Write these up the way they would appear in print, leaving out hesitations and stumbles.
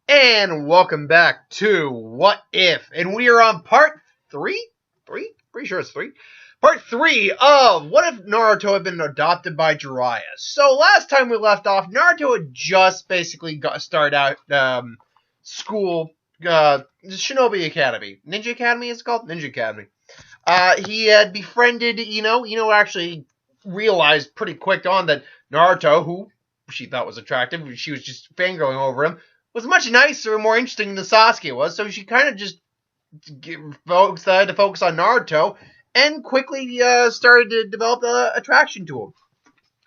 And welcome back to What If? And we are on part three? Three? Pretty sure it's three. Part three of What If Naruto had been adopted by Jiraya. So last time we left off, Naruto had just basically started out school, Shinobi Academy. Ninja Academy is it called? Ninja Academy. He had befriended Ino actually realized pretty quick on that Naruto, who she thought was attractive, she was just fangirling over him, was much nicer and more interesting than Sasuke was, so she kind of just decided to focus on Naruto and quickly started to develop the attraction to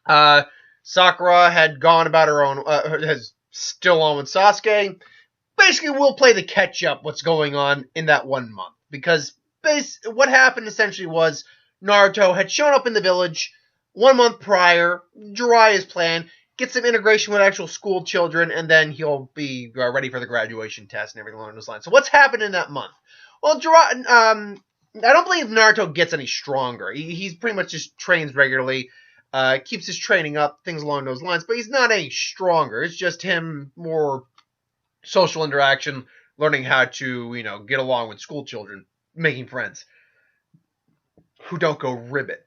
him. Sakura had gone about her own, has still on with Sasuke. Basically, we'll play the catch up what's going on in that 1 month, because what happened essentially was Naruto had shown up in the village 1 month prior. Jiraya's plan, get some integration with actual school children, and then he'll be ready for the graduation test and everything along those lines. So what's happened in that month? Well, I don't believe Naruto gets any stronger. He's pretty much just trains regularly, keeps his training up, things along those lines, but he's not any stronger. It's just him more social interaction, learning how to, get along with school children, making friends who don't go ribbit.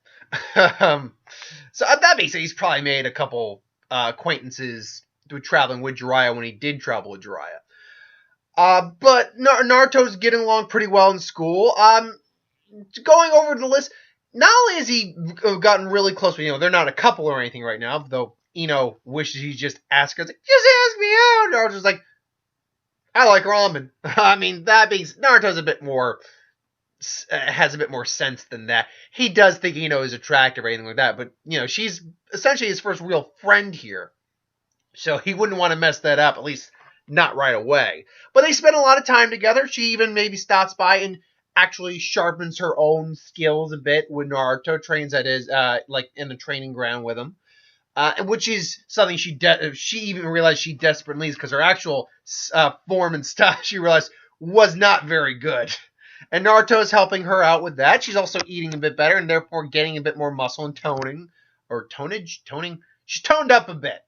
So that being said, he's probably made a couple acquaintances through traveling with Jiraiya when he did travel with Jiraiya. But Naruto's getting along pretty well in school. Going over the list, not only has he gotten really close, they're not a couple or anything right now, though wishes he just asked her, like, just ask me out. Naruto's like, I like ramen. I mean, that being Naruto's a bit more has a bit more sense than that. He does think is attractive or anything like that, but she's essentially his first real friend here, so he wouldn't want to mess that up, at least not right away. But they spend a lot of time together. She even maybe stops by and actually sharpens her own skills a bit when Naruto trains at his in the training ground with him. Which is something she even realized she desperately needs, because her actual form and style, she realized, was not very good. And Naruto is helping her out with that. She's also eating a bit better and therefore getting a bit more muscle and toning. She's toned up a bit.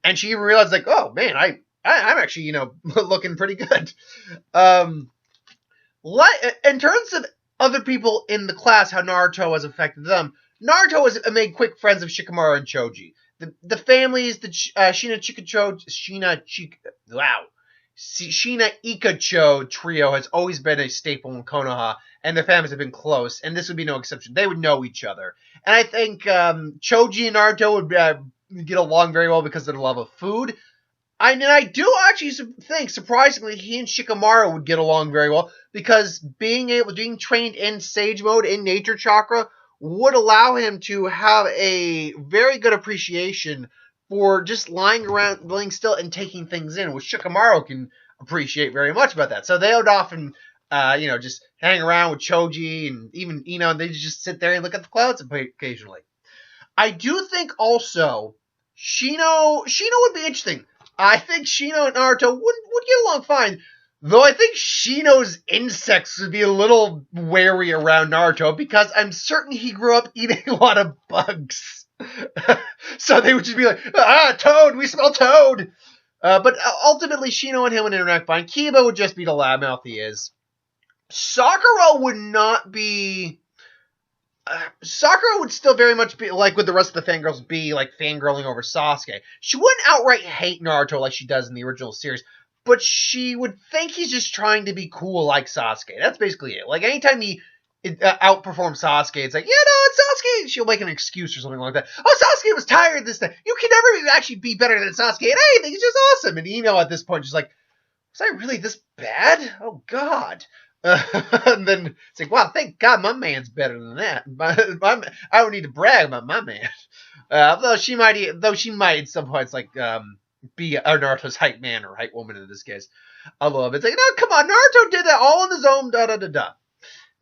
And she even realized, like, oh man, I'm actually, looking pretty good. In terms of other people in the class, how Naruto has affected them, Naruto has made quick friends of Shikamaru and Choji. The families, the Shina Ikacho trio has always been a staple in Konoha, and their families have been close, and this would be no exception. They would know each other. And I think Choji and Naruto would get along very well because of their love of food. I do actually think, surprisingly, he and Shikamaru would get along very well, because being trained in Sage Mode, in Nature Chakra, would allow him to have a very good appreciation for just lying still and taking things in, which Shikamaru can appreciate very much about that. So they would often, just hang around with Choji, and even, they just sit there and look at the clouds occasionally. I do think also Shino would be interesting. I think Shino and Naruto would get along fine. Though I think Shino's insects would be a little wary around Naruto, because I'm certain he grew up eating a lot of bugs. So they would just be like, Toad, we smell Toad. But ultimately, Shino and him would interact fine. Kiba would just be the loudmouth he is. Sakura would not be... Sakura would still very much be, like with the rest of the fangirls, be like fangirling over Sasuke. She wouldn't outright hate Naruto like she does in the original series, but she would think he's just trying to be cool like Sasuke. That's basically it. Like, anytime he outperforms Sasuke, it's like, yeah, no, it's Sasuke. She'll make an excuse or something like that. Oh, Sasuke was tired this time. You can never actually be better than Sasuke at anything. He's just awesome. And at this point, just like, was I really this bad? Oh, God. And then it's like, wow, thank God my man's better than that. I don't need to brag about my man. Though she might at some points be Naruto's hype man or hype woman in this case. A little bit. It's like, no, come on, Naruto did that all on his own.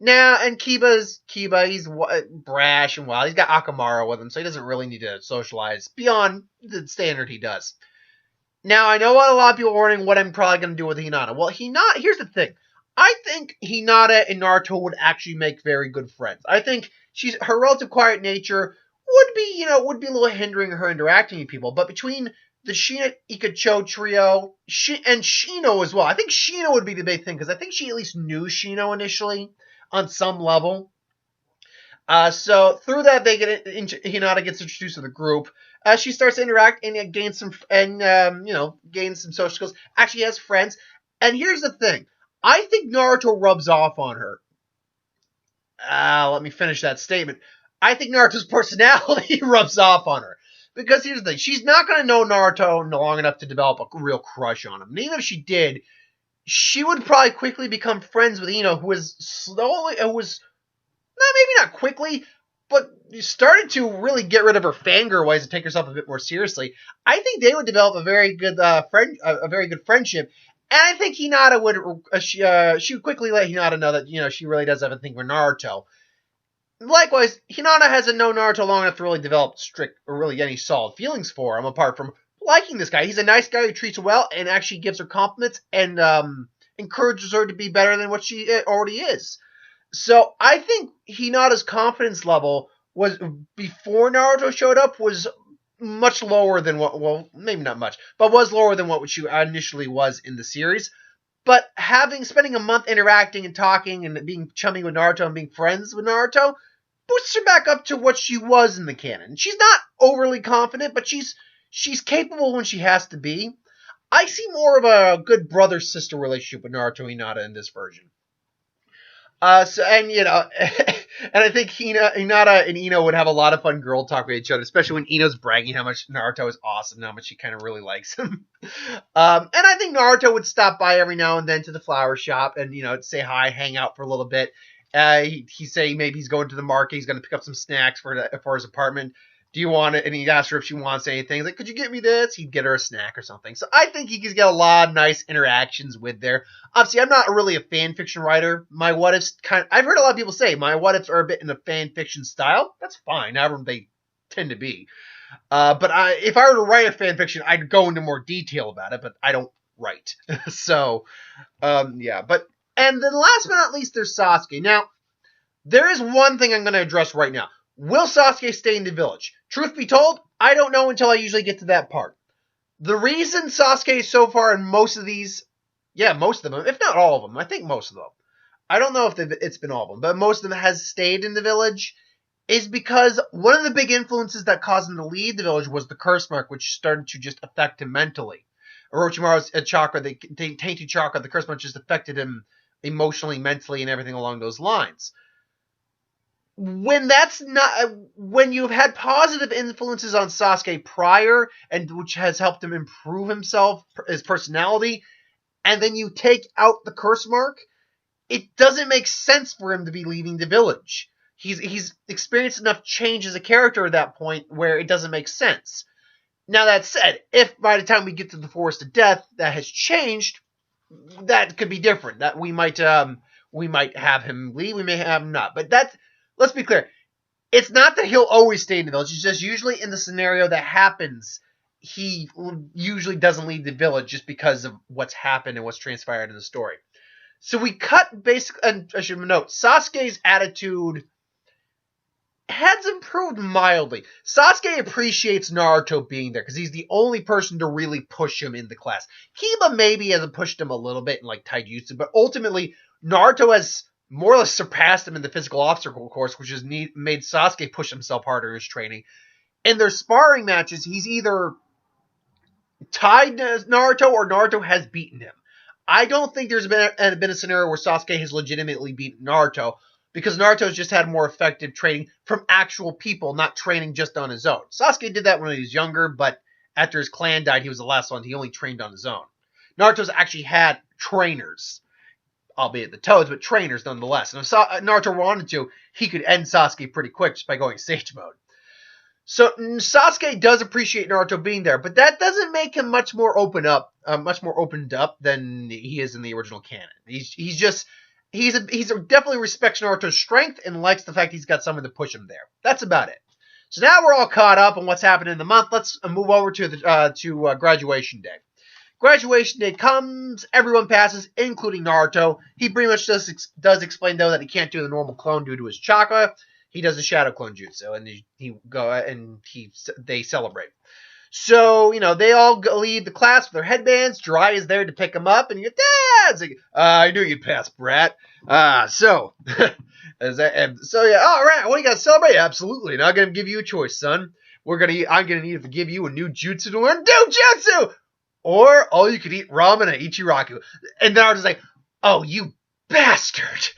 Now, and Kiba, he's brash and wild. He's got Akamaru with him, so he doesn't really need to socialize beyond the standard he does. Now, I know what a lot of people are wondering what I'm probably going to do with Hinata. Well, here's the thing. I think Hinata and Naruto would actually make very good friends. I think her relative quiet nature would be a little hindering her interacting with people. But between the Sheena Ikacho trio, and Shino as well. I think Shino would be the big thing because I think she at least knew Shino initially on some level. So through that, Hinata gets introduced to the group. She starts to interact and gains some gains some social skills. Actually has friends. And here's the thing: I think Naruto rubs off on her. Let me finish that statement. I think Naruto's personality rubs off on her. Because here's the thing, she's not going to know Naruto long enough to develop a real crush on him. And even if she did, she would probably quickly become friends with Ino, who was maybe not quickly, but started to really get rid of her fangirl ways and take herself a bit more seriously. I think they would develop a very good a very good friendship. And I think Hinata would she would quickly let Hinata know that she really does have a thing for Naruto. Likewise, Hinata hasn't known Naruto long enough to really develop strict or really any solid feelings for him, apart from liking this guy. He's a nice guy who treats her well and actually gives her compliments and encourages her to be better than what she already is. So I think Hinata's confidence level was before Naruto showed up was much lower than maybe not much, but was lower than what she initially was in the series. But spending a month interacting and talking and being chummy with Naruto and being friends with Naruto boosts her back up to what she was in the canon. She's not overly confident, but she's capable when she has to be. I see more of a good brother-sister relationship with Naruto and Hinata in this version. And I think Hinata and Ino would have a lot of fun girl talk with each other, especially when Ino's bragging how much Naruto is awesome and how much she kind of really likes him. And I think Naruto would stop by every now and then to the flower shop and say hi, hang out for a little bit. He say maybe he's going to the market, he's going to pick up some snacks for his apartment. Do you want it? And he asked her if she wants anything. He's like, could you get me this? He'd get her a snack or something. So I think he could get a lot of nice interactions with there. Obviously, I'm not really a fan fiction writer. My what ifs I've heard a lot of people say my what ifs are a bit in a fan fiction style. That's fine. However, they tend to be. But if I were to write a fan fiction, I'd go into more detail about it. But I don't write. So, yeah. And then last but not least, there's Sasuke. Now, there is one thing I'm going to address right now. Will Sasuke stay in the village? Truth be told, I don't know until I usually get to that part. The reason Sasuke so far in most of these, most of them, if not all of them, I think most of them, I don't know if it's been all of them, but most of them has stayed in the village, is because one of the big influences that caused him to leave the village was the curse mark, which started to just affect him mentally. Orochimaru's chakra, the tainted chakra, the curse mark just affected him emotionally, mentally, and everything along those lines. When you've had positive influences on Sasuke prior, and which has helped him improve himself, his personality, and then you take out the curse mark, it doesn't make sense for him to be leaving the village. He's experienced enough change as a character at that point where it doesn't make sense. Now that said, if by the time we get to the Forest of Death that has changed, that could be different. That we might have him leave, we may have him not. But let's be clear. It's not that he'll always stay in the village. It's just usually in the scenario that happens, he usually doesn't leave the village just because of what's happened and what's transpired in the story. So we cut basically, and I should note, Sasuke's attitude has improved mildly. Sasuke appreciates Naruto being there because he's the only person to really push him in the class. Kiba maybe has pushed him a little bit in like Taijutsu, but ultimately Naruto has more or less surpassed him in the physical obstacle course, which has made Sasuke push himself harder in his training. In their sparring matches, he's either tied to Naruto or Naruto has beaten him. I don't think there's been a scenario where Sasuke has legitimately beaten Naruto, because Naruto's just had more effective training from actual people, not training just on his own. Sasuke did that when he was younger, but after his clan died, he was the last one. He only trained on his own. Naruto's actually had trainers, albeit the toads, but trainers nonetheless. And if Naruto wanted to, he could end Sasuke pretty quick just by going Sage Mode. So Sasuke does appreciate Naruto being there, but that doesn't make him much more opened up than he is in the original canon. He definitely respects Naruto's strength and likes the fact he's got someone to push him there. That's about it. So now we're all caught up on what's happened in the month. Let's move over to graduation day. Graduation day comes, everyone passes, including Naruto. He pretty much does explain, though, that he can't do the normal clone due to his chakra. He does the shadow clone jutsu, and they celebrate. So, they all leave the class with their headbands. Jiraiya is there to pick them up, and you go, Dad! It's like, I knew you'd pass, brat. So, yeah, all right, what do you got to celebrate? Absolutely. Now I'm going to give you a choice, son. I'm going to need to give you a new jutsu to learn. Do jutsu! Or all you could eat ramen at Ichiraku. And Naruto's like, oh, you bastard.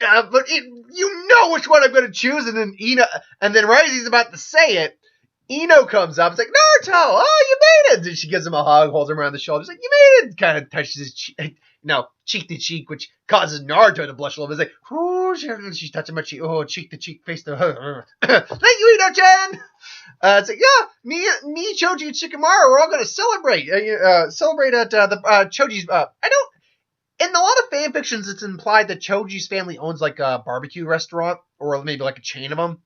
But you know which one I'm going to choose. And then right as he's about to say it, Ino comes up. It's like, Naruto, oh, you made it. And she gives him a hug, holds him around the shoulders. Like, you made it. Kind of touches his cheek, cheek to cheek, which causes Naruto to blush a little bit. It's like, ooh, she's touching my cheek. Oh, cheek to cheek, face to thank you, Ino-chan. It's like, yeah, me, Choji, and Shikamaru, we're all going to celebrate. Celebrate at the Choji's. In a lot of fan fictions, it's implied that Choji's family owns like a barbecue restaurant or maybe like a chain of them.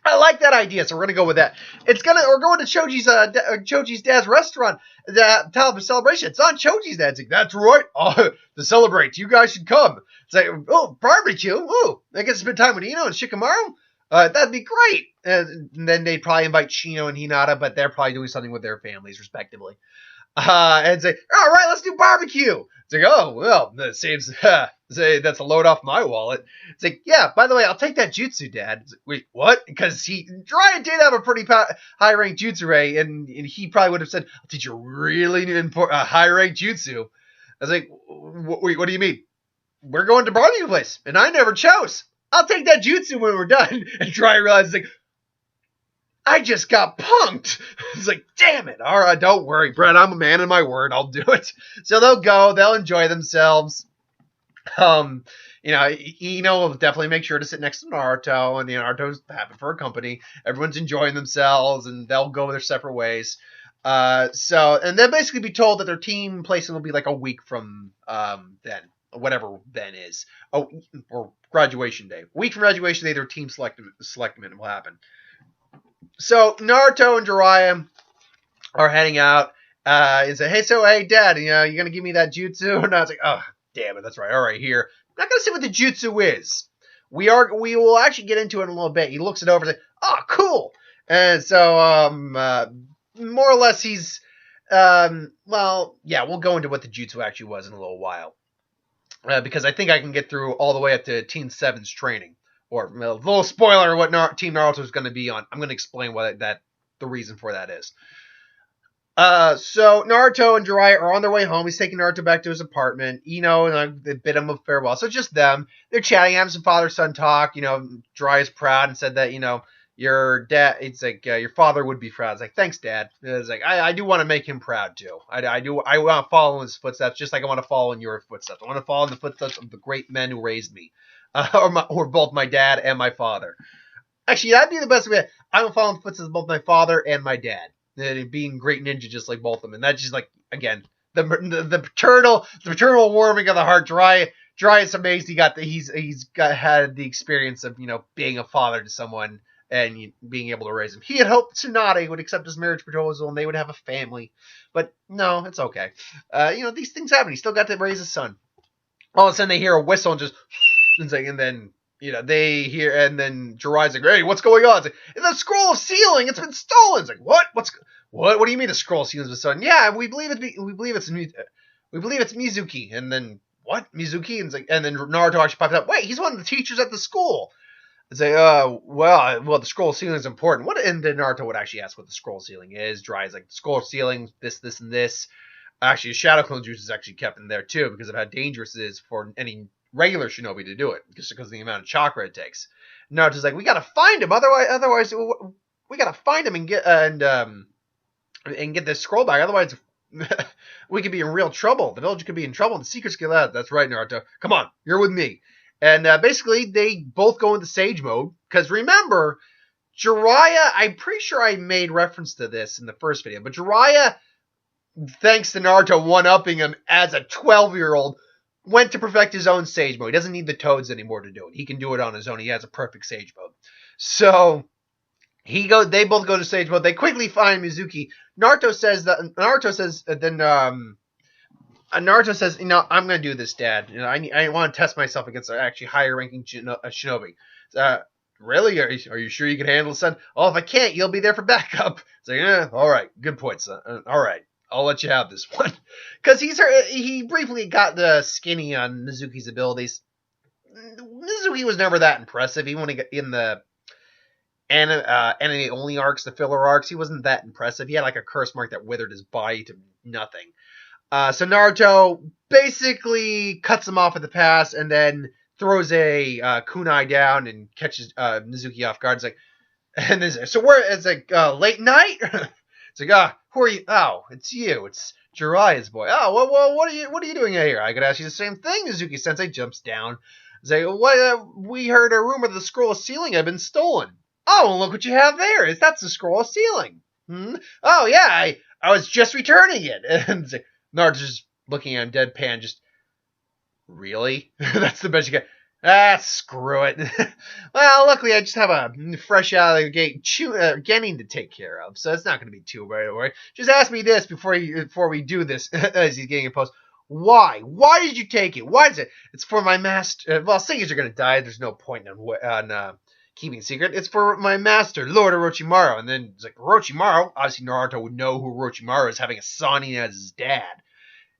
I like that idea, so we're gonna go with that. We're going to Choji's dad's restaurant to have a celebration. It's on Choji's dad. It's like, that's right. To celebrate, you guys should come. It's like, oh, barbecue. Ooh, I get to spend time with Ino and Shikamaru. That'd be great. And then they'd probably invite Shino and Hinata, but they're probably doing something with their families, respectively. And say, all right, let's do barbecue. It's like, oh, well, that saves, say that's a load off my wallet. It's like, yeah, by the way, I'll take that jutsu, Dad. It's like, wait, what? Because Jiraiya did have a pretty high-ranked jutsu, and he probably would have said, I'll teach you a really high-ranked jutsu. I was like, wait, what do you mean? We're going to barbecue place, and I never chose. I'll take that jutsu when we're done. And Jiraiya realizes, like, I just got punked. It's like, damn it. All right, don't worry, Brett. I'm a man of my word. I'll do it. So they'll go. They'll enjoy themselves. Ino will definitely make sure to sit next to Naruto, and Naruto's happy for her company. Everyone's enjoying themselves, and they'll go their separate ways. And they'll basically be told that their team placement will be like a week from then, whatever then is. Oh, or graduation day. A week from graduation day, their team selectment will happen. So Naruto and Jiraiya are heading out. And say, hey, Dad, you gonna give me that jutsu? And I was like, oh, damn it, that's right. All right, here. I'm not gonna say what the jutsu is. We will actually get into it in a little bit. He looks it over and says, oh, cool. And so, more or less, he's, we'll go into what the jutsu actually was in a little while, because I think I can get through all the way up to Teen 7's training. Or a little spoiler of what Team Naruto is going to be on. I'm going to explain the reason for that is. So Naruto and Jiraiya are on their way home. He's taking Naruto back to his apartment. They bid him a farewell. So just them. They're chatting, having some father-son talk. Jiraiya's proud and said that, your dad, it's like, your father would be proud. It's like, thanks, Dad. It's like, I do want to make him proud, too. I want to follow in his footsteps, just like I want to follow in your footsteps. I want to follow in the footsteps of the great men who raised me. Or both my dad and my father. Actually, that'd be the best way. I would follow in the footsteps of both my father and my dad. Being great ninja just like both of them. And that's just like, again, the paternal warming of the heart. Jiraiya's amazed he's had the experience of, being a father to someone and being able to raise him. He had hoped Tsunade would accept his marriage proposal and they would have a family. But no, it's okay. These things happen. He still got to raise a son. All of a sudden they hear a whistle and just... And then, they hear, and then Jiraiya's like, hey, what's going on? It's like, the scroll of sealing, it's been stolen. It's like, what? What do you mean the scroll of sealing has been stolen? Yeah, we believe it's Mizuki. And then, what? Mizuki? And, and then Naruto actually pops up, wait, he's one of the teachers at the school. It's like, well, the scroll of sealing is important. And then Naruto would actually ask what the scroll of sealing is. Jiraiya's like, the scroll of sealing, this, and this. Actually, shadow clone juice is actually kept in there, too, because of how dangerous it is for any regular shinobi to do it, just because of the amount of chakra it takes. Naruto's like, we gotta find him, otherwise we gotta find him and get this scroll back, otherwise we could be in real trouble. The village could be in trouble, and the secrets get out. That's right, Naruto. Come on, you're with me. And basically, they both go into Sage mode, because remember, Jiraiya, I'm pretty sure I made reference to this in the first video, but Jiraiya, thanks to Naruto one-upping him as a 12-year-old, went to perfect his own Sage mode. He doesn't need the toads anymore to do it. He can do it on his own. He has a perfect Sage mode. So they both go to Sage mode. They quickly find Mizuki. Naruto says, I'm going to do this, Dad. I want to test myself against an actually higher ranking shinobi. really? Are you sure you can handle it, son? Oh, if I can't, you'll be there for backup. It's like, all right, good point, son. All right, I'll let you have this one. Because he briefly got the skinny on Mizuki's abilities. Mizuki was never that impressive. Even when he got in the anime only arcs, the filler arcs, he wasn't that impressive. He had like a curse mark that withered his body to nothing. So Naruto basically cuts him off at the pass and then throws a kunai down and catches Mizuki off guard. It's like, and then, so we're it's like late night. It's like, who are you? Oh, it's you. It's Jiraya's boy. Oh, well, what are you doing here? I could ask you the same thing. Mizuki Sensei jumps down. It's like, what? We heard a rumor that the scroll of sealing had been stolen. Oh, well, look what you have there. That's the scroll of sealing. Oh yeah, I was just returning it. And it's like, Naruto's just looking at him deadpan, just, really? That's the best you get. Screw it. Well, luckily I just have a fresh out of the gate Genning to take care of, so it's not going to be too bad. Right? Just ask me this before we do this, as he's getting a post. Why? Why did you take it? Why is it? It's for my master. Well, seeing as you're going to die, there's no point on keeping secret. It's for my master, Lord Orochimaru. And then it's like, Orochimaru? Obviously Naruto would know who Orochimaru is, having a Sannin as his dad.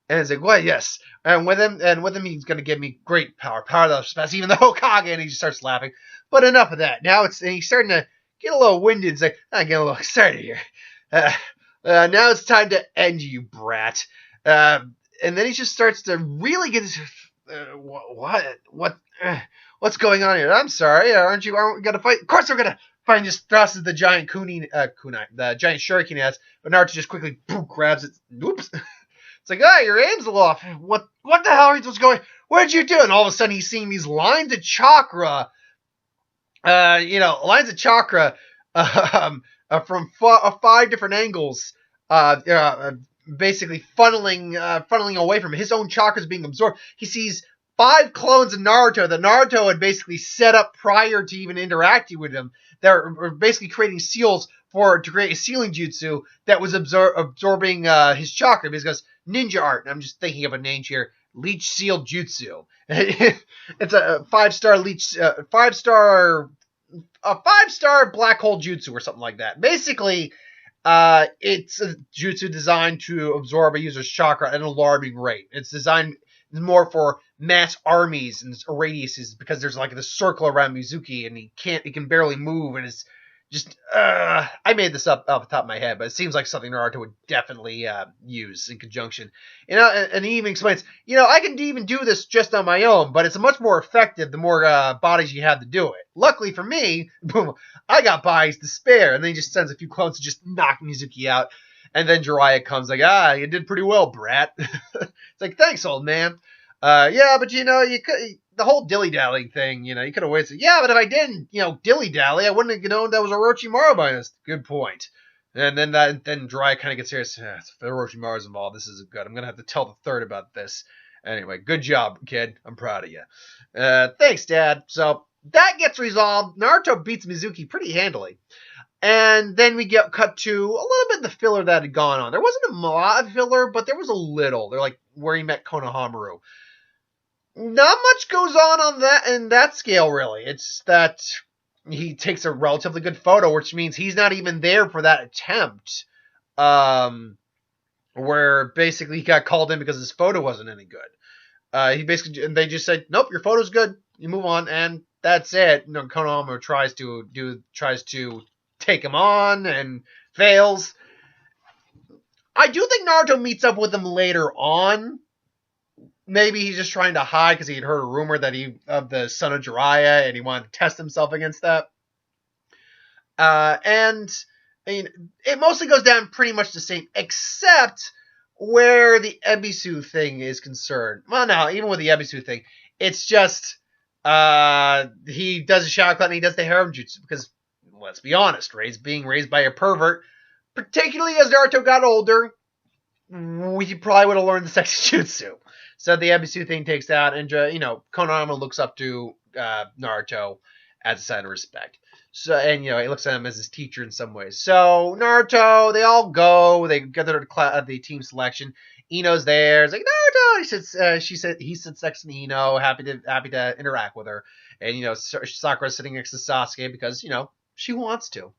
And it's like, well, yes. And with him, he's going to give me great power. Power that surpasses even the Hokage. And he just starts laughing. But enough of that. Now he's starting to get a little winded. It's like, I get a little excited here. Now it's time to end you, brat. And then he just starts to really get his... what's going on here? I'm sorry. Aren't we going to fight? Of course we're going to fight. And just thrusts the giant kunai, the giant shuriken has. But Naruto just quickly grabs it. Oops. It's like, your aim's a little off. What the hell what's going? What'd you do? And all of a sudden, he's seeing these lines of chakra. Lines of chakra from 5 different angles. Basically funneling away from him. His own chakra is being absorbed. He sees 5 clones of Naruto that Naruto had basically set up prior to even interacting with him. They're basically creating seals to create a sealing jutsu that was absorbing his chakra because ninja art. And I'm just thinking of a name here. Leech Seal Jutsu. It's a 5-star leech, 5-star black hole jutsu or something like that. Basically, it's a jutsu designed to absorb a user's chakra at an alarming rate. It's designed more for mass armies and radiuses because there's like this circle around Mizuki and he can barely move, and it's just I made this up off the top of my head, but it seems like something Naruto would definitely use in conjunction. And he even explains, I can even do this just on my own, but it's much more effective the more bodies you have to do it. Luckily for me, boom, I got bodies to spare, and then he just sends a few clones to just knock Mizuki out. And then Jiraiya comes like, you did pretty well, brat. It's like, thanks, old man. Yeah, but you could, the whole dilly-dallying thing, you could have waited. Yeah, but if I didn't, dilly-dally, I wouldn't have known that was Orochimaru by this. Good point. And then Jiraiya kind of gets serious. If Orochimaru's involved, this isn't good. I'm going to have to tell the third about this. Anyway, good job, kid. I'm proud of you. Thanks, Dad. So that gets resolved. Naruto beats Mizuki pretty handily. And then we get cut to a little bit of the filler that had gone on. There wasn't a lot of filler, but there was a little. They're like where he met Konohamaru. Not much goes on that in that scale, really. It's that he takes a relatively good photo, which means he's not even there for that attempt. Where basically he got called in because his photo wasn't any good. They just said, nope, your photo's good. You move on, and that's it. Konohamaru tries to take him on and fails. I do think Naruto meets up with him later on. Maybe he's just trying to hide because he had heard a rumor that of the son of Jiraiya and he wanted to test himself against that. And I mean, it mostly goes down pretty much the same, except where the Ebisu thing is concerned. Well, no, even with the Ebisu thing, it's just he does a shadow cloud and he does the harem jutsu because, let's be honest, being raised by a pervert, particularly as Naruto got older, we probably would have learned the sexy jutsu. So the Ebisu thing takes out, and Konohamaru looks up to Naruto as a sign of respect. So, and he looks at him as his teacher in some ways. So Naruto, they all go, they gather to the team selection. Ino's there. It's like Naruto. He sits next to Ino, happy to interact with her. And Sakura's sitting next to Sasuke because she wants to.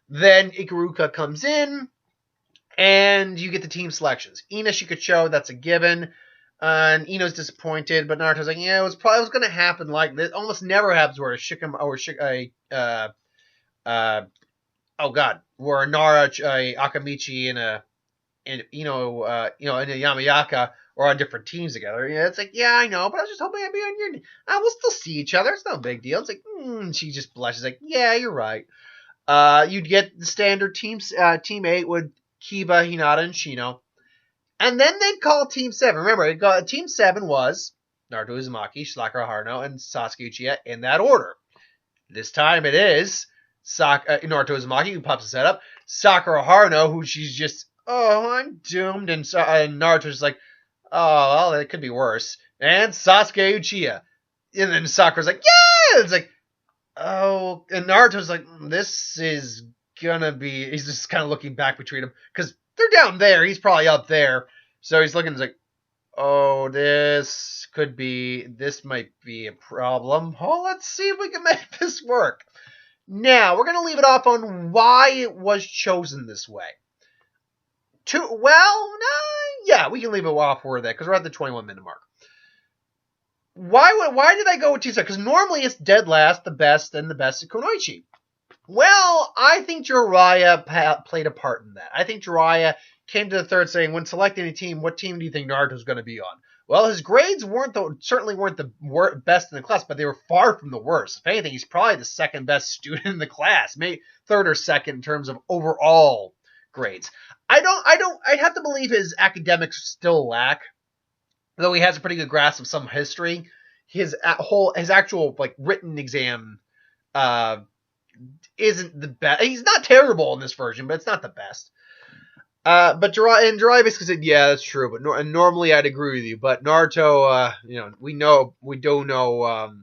Then Ikaruka comes in, and you get the team selections. Ina Shikacho, that's a given. And Ino's disappointed, but Naruto's like, yeah, it was going to happen like this. Almost never happens where where Nara, Akamichi, and and a Yamayaka are on different teams together. Yeah, it's like, yeah, I know, but I was just hoping I'd be on your team. We'll still see each other. It's no big deal. It's like, she just blushes, like, yeah, you're right. You'd get the standard teams. Team 8 with Kiba, Hinata, and Shino. And then they'd call Team 7. Remember, Team 7 was Naruto Uzumaki, Sakura Haruno, and Sasuke Uchiha in that order. This time it is Naruto Uzumaki who pops his head up, Sakura Haruno, who she's just, oh, I'm doomed, and Naruto's like, oh, well, it could be worse, and Sasuke Uchiha. And then Sakura's like, yeah! It's like, oh, and Naruto's like, this is gonna be, he's just kind of looking back between them, because they're down there, he's probably up there, so he's looking, he's like, oh, this might be a problem. Oh, let's see if we can make this work. Now, we're going to leave it off on why it was chosen this way. Yeah, we can leave it off for that, because we're at the 21-minute mark. Why did I go with Tisa? Because normally it's dead last, the best, and the best is Kunoichi. Well, I think Jiraya played a part in that. I think Jiraya came to the third saying, when selecting a team, what team do you think Naruto's going to be on? Well, his grades certainly weren't the best in the class, but they were far from the worst. If anything, he's probably the second best student in the class, maybe third or second in terms of overall grades. I'd have to believe his academics still lack, though he has a pretty good grasp of some history. His actual written exam isn't the best. He's not terrible in this version, but it's not the best. But Jiraiya basically said, yeah, that's true. But normally I'd agree with you. But Naruto, we do know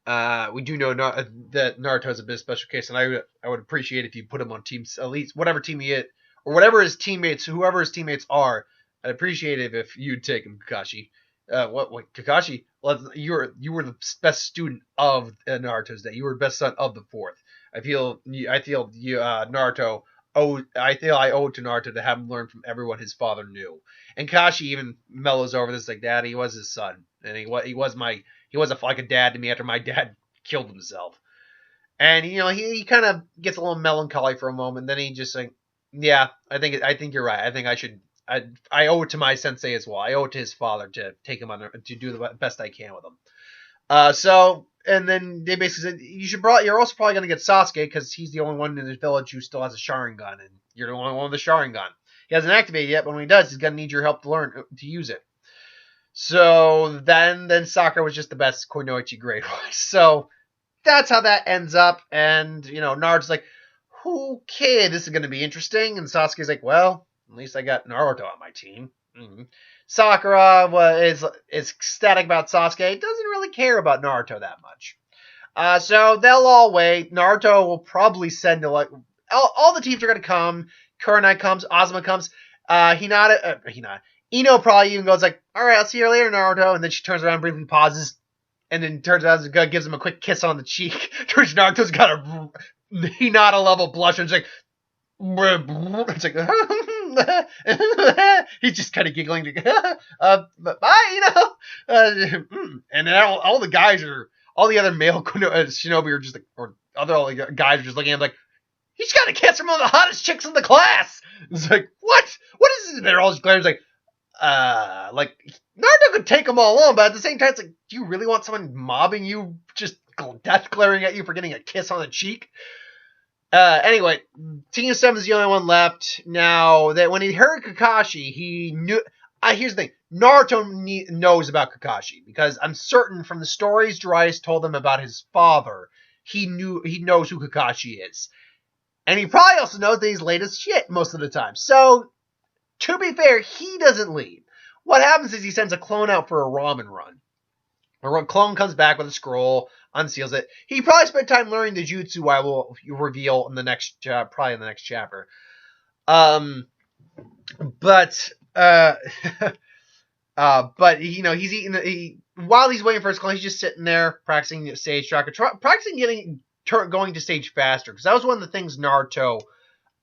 that Naruto's a bit special case, and I would appreciate if you put him on teams, at least whatever team he is, or whoever his teammates are. I'd appreciate it if you'd take him, Kakashi. What Kakashi? Well, you were the best student of Naruto's day. You were the best son of the fourth. I feel Naruto. I owe it to Naruto to have him learn from everyone his father knew. And Kashi even mellows over this, like, Dad, he was his son, and he was like a dad to me after my dad killed himself. And he kind of gets a little melancholy for a moment. Then he just like, yeah, I think you're right. I think I owe it to my sensei as well. I owe it to his father to take him on to do the best I can with him. And then they basically said, you're also probably going to get Sasuke because he's the only one in the village who still has a Sharingan, and you're the only one with a Sharingan. He hasn't activated yet, but when he does, he's going to need your help to learn to use it. So then Sakura was just the best Kunoichi grade-wise. So that's how that ends up, and Naruto's like, okay, this is going to be interesting, and Sasuke's like, well, at least I got Naruto on my team. Mm-hmm. Sakura is ecstatic about Sasuke. Doesn't really care about Naruto that much. So they'll all wait. Naruto will probably send all the teams are going to come. Kurenai comes. Azuma comes. Ino probably even goes like, all right, I'll see you later, Naruto. And then she turns around, briefly pauses, and then turns around and gives him a quick kiss on the cheek. Which Naruto's got a Hinata level blush, and it's like he's just kind of giggling. Bye, and then all the other male shinobi are just like, or all the guys are just looking at him like, he's got to kiss from one of the hottest chicks in the class. It's like, what? What is this? They're all just glaring, like Naruto could take them all on, but at the same time, it's like, do you really want someone mobbing you, just death glaring at you for getting a kiss on the cheek? Anyway, Team 7 is the only one left. Now, that when he heard Kakashi, he knew... here's the thing. Naruto knows about Kakashi, because I'm certain from the stories Jiraiya told him about his father, he knows who Kakashi is. And he probably also knows that he's late as shit most of the time. So, to be fair, he doesn't leave. What happens is he sends a clone out for a ramen run. A clone comes back with a scroll, unseals it. He probably spent time learning the jutsu I will reveal in the next, probably in the next chapter. But Uh, but he's eating. While he's waiting for his call, he's just sitting there practicing stage tracker, practicing going to stage faster. Because that was one of the things Naruto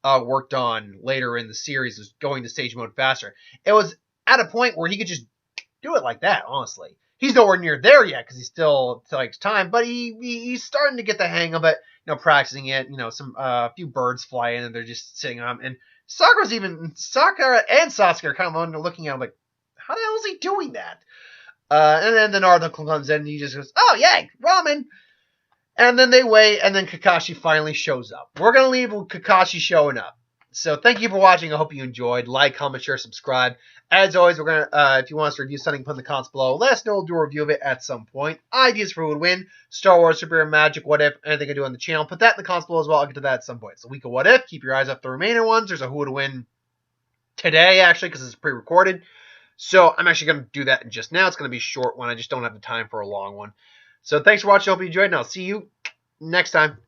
worked on later in the series, was going to stage mode faster. It was at a point where he could just do it like that. Honestly, he's nowhere near there yet because he still takes time, but he's starting to get the hang of it. Practicing it. Some few birds fly in and they're just sitting on him. And Sakura and Sasuke are kind of looking at him like, how the hell is he doing that? And then the Naruto comes in and he just goes, oh, yeah, ramen. And then they wait, and then Kakashi finally shows up. We're going to leave with Kakashi showing up. So thank you for watching. I hope you enjoyed. Like, comment, share, subscribe. As always, we're going to, if you want us to review something, put in the comments below. Let us know. We'll do a review of it at some point. Ideas for who would win. Star Wars, Superhero, Magic, What If, anything I do on the channel. Put that in the comments below as well. I'll get to that at some point. So week of What If. Keep your eyes up the remaining ones. There's a who would win today, actually, because it's pre-recorded. So I'm actually going to do that just now. It's going to be a short one. I just don't have the time for a long one. So thanks for watching. I hope you enjoyed, and I'll see you next time.